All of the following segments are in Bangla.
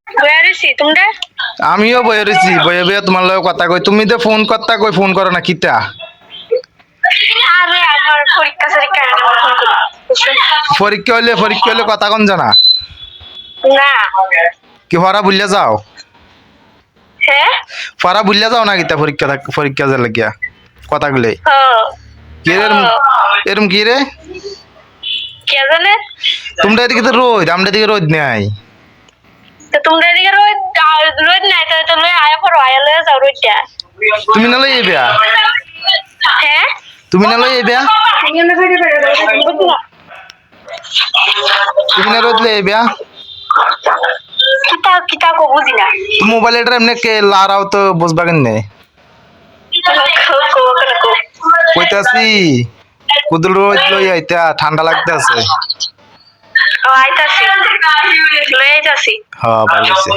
বয়ারিছি তোমরা? আমিও বয়ে রয়েছি, বয়ে বয়ে তোমার লগে কথা কই। তুমি তো ফোন করতা কই, ফোন করো না কিতা? আরে আমার পরীক্ষা সরীক্ষা ফোন করি। পরীক্ষা হইলে কথা কোন জানা? না। কি হরা বুঝলে যাও? হ্যাঁ? ফারা বুঝলে যাও না কিতা পরীক্ষা যা লাগিয়া কথাগুলো? কি রে এরম কি রে? কে জানে? তোমরা এদিকে তো রোদ, আমরা এদিকে রোদ নাই। তো তোমরা এদিকে রোদ নাই তো তুমি আয়া পড়ো, আয়া লয়ে যাও রোদটা। তুমি না লই আইবা? হ্যাঁ? তুমি না লই আইবা? তুমি না রোদ লই আইবা? কিতা কিতা কো বুঝি না। মোবাইল এটা এমনি কে লারাও তো বুঝবা কেন? কইতাছি কুদুল রোদ লই আইতা, ঠান্ডা লাগতে আছে। আইতাছি লয়ে আইতাছি। হ্যাঁ ভালো আছে,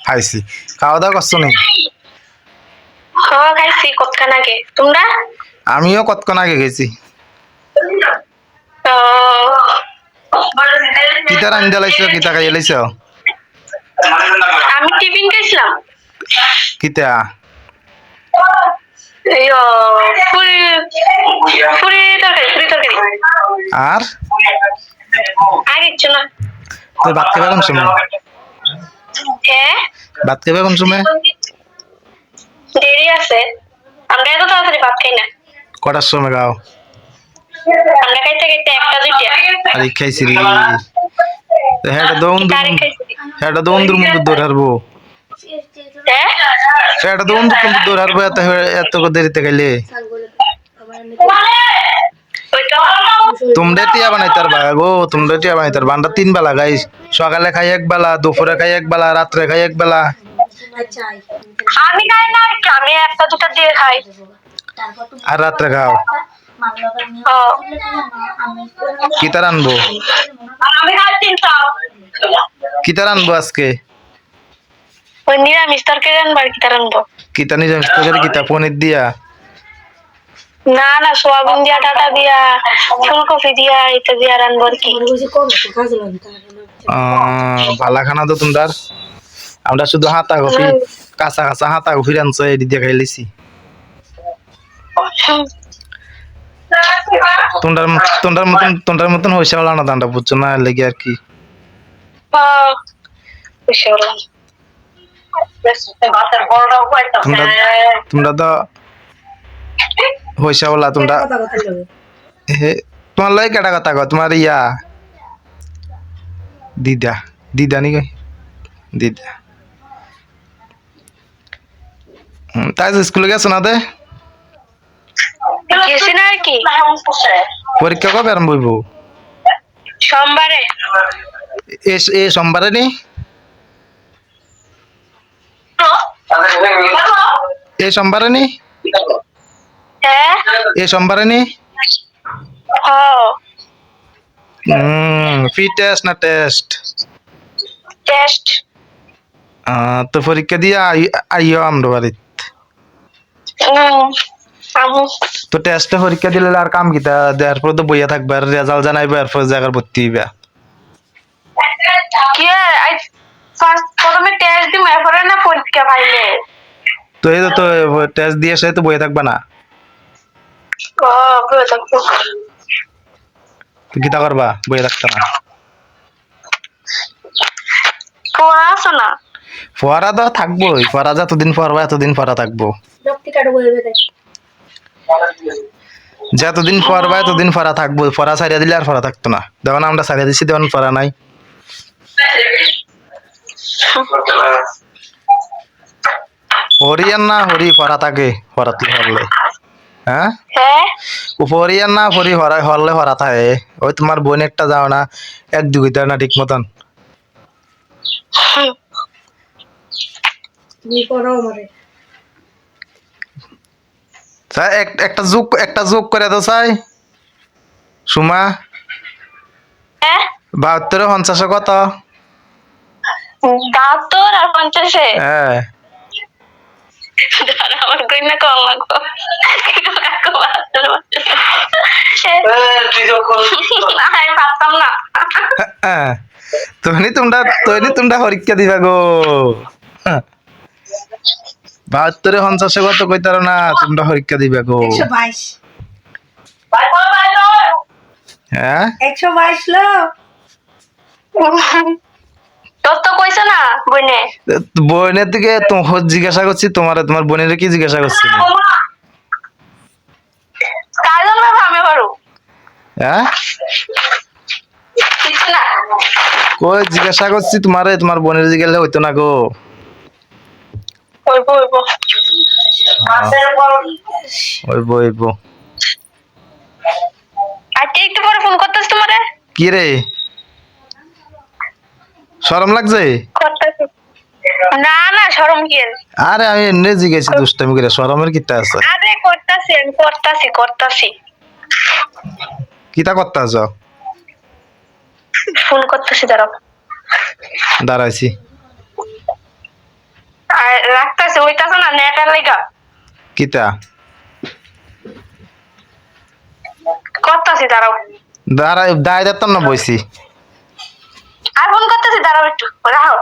খাইছি। খাওয়া দাওয়া করছো নি? খাইছি কতক্ষণ আগে। তোমরা? আমিও কতক্ষণ আগে গেছি। কিতা রান্ধা লাইছো, কিতা খাইয়া লাইছো? আমি টিফিন খাইছিলাম। কিতা? পুরি পুরি তরকারি। আর আর কিচ্ছু না। তুই ভাত খাবে কোন সময়? হ্যাঁ? ভাত খাবে কোন সময়? দেরি আছে। আমরা এত তাড়াতাড়ি ভাত খাই না। কটার সময় খাও? আমরা খাইতে খাইতে একটা দুইটা। আরে খাইছি রে। হেটা দৌন্দুর মধ্যে দৌড় হারবো। হ্যাঁ? হেটা দৌন্দুর মধ্যে দৌড় হারবো এত দেরিতে খাইলে। তোমরা টিয়া বানাইতার গো, তোমরা টিয়া বানাইতার। বান্ডা 3 বেলা খাই, সকালে খাই এক বেলা, দুপুরে খাই এক বেলা, রাত্রে খাই এক বেলা। আমি খাই না, আমি একটা দুটা দিয়ে খাই। আর রাত্রে খাও? কিতা রানবো? আমি খাই তিনটা। কিতা রানবো আজকে? ওই নিরামিষ তরকারি রান্নার কিতা রানবো? কিতা নিরামিষ তরকারি, কিতা পনির দিয়া? না না, সোয়াবিন দিয়া, ডাটা দিয়া, ফুলকপি দিয়া, এটা দিয়া রানবো আর কি। ভালা খানা তো তোমরা। আমরা শুধু হাতা কফি, কাঁচা কাঁচা হাতা কফি রানছো, এটি দিয়ে খাই লিছি। তোমরার মতন হইসা হলো না দান্ডা, বুঝছো না? লেগে আর কি তোমরা তো হইসা বলা। তোমরা তোমার লয় কেটা কথা কও? তোমার ইয়া দিদা নি কই? দিদা। তাই স্কুলে গেছো না? দে গেছি না আর কি। পরীক্ষা কবে আরম্ভ হইব? সোমবারে। এ সোমবারে নি? এ সোমবারে নি? হ্যাঁ? এ সোমবারে নি? ফ্রি টেস্ট না টেস্ট? টেস্ট। তো পরীক্ষা দিয়ে আইও আমরা বাড়িত। তো টেস্টে পরীক্ষা দিলে আর কাম কিতা? দেওয়ার পর তো বইয়া থাকবে, আর রেজাল্ট জানাইবে, এরপর জায়গার ভর্তি হইবা। প্রথমে টেস্ট দিম, এরপরে না পরীক্ষা পাইলে। তো এই তো টেস্ট দিয়ে সে তো বইয়া থাকবা না? কিতা করবা বইয়া থাকতে না? পড়াশোনা পড়া তো থাকবোই, পড়া যতদিন পড়বা এতদিন পড়া থাকবো। যতদিন পড়বা এতদিন পড়া থাকবো। পড়া ছাড়িয়া দিলে আর পড়া থাকতো না। দেখো না আমরা ছাড়িয়া দিচ্ছি, দেখুন পড়া নাই। হরিয়ান না হরি পড়া থাকে, পড়াতে হরলে। হ্যাঁ, উপরিয়ান না হরি হরলে হরা থাকে। ওই তোমার বোন একটা যাও না, এক দুইটা না ঠিক মতন। একটা যোগ করে দাও চাই। সুমা 72 50 কত? 72 আর 50। হ্যাঁ, আমার কই না কম লাগবো। আমি পারতাম না। তোমরা পরীক্ষা দিবা গো 72 50 কত কইতারো না তোমরা পরীক্ষা দিবা গো 122 হ্যাঁ 122 লো তোর তো কইছে না বইনে। বোনের দিকে জিজ্ঞাসা করছি তোমার বোনের কি জিজ্ঞাসা করছি কাজন বাবা আমি পারু হ্যাঁ কিছু না। কই জিজ্ঞাসা করছি তোমার বোনের জিজ্ঞাসা হইতো না গো হইব হইব। হইব আজকে একটু পরে ফোন করতেছ তোমারে। কি রে শরম লাগছে করতেছি না না শরম কি এর? আরে আমি এমনি জিজ্ঞাসি দুষ্টামি করে শরমের কিতা আছে আরে করতেছি আমি করতেছি কিতা করতে আছ ফোন করতেছি দাঁড়াও। দাঁড়াইছি আর রাখতেছি ওইটাছে না নেটের লাগা কিতা করতেছি দাঁড়াও। দাঁড়াই দাঁড়াই না বইছি আর ফোন করতেছি দাঁড়াও একটু রাখো।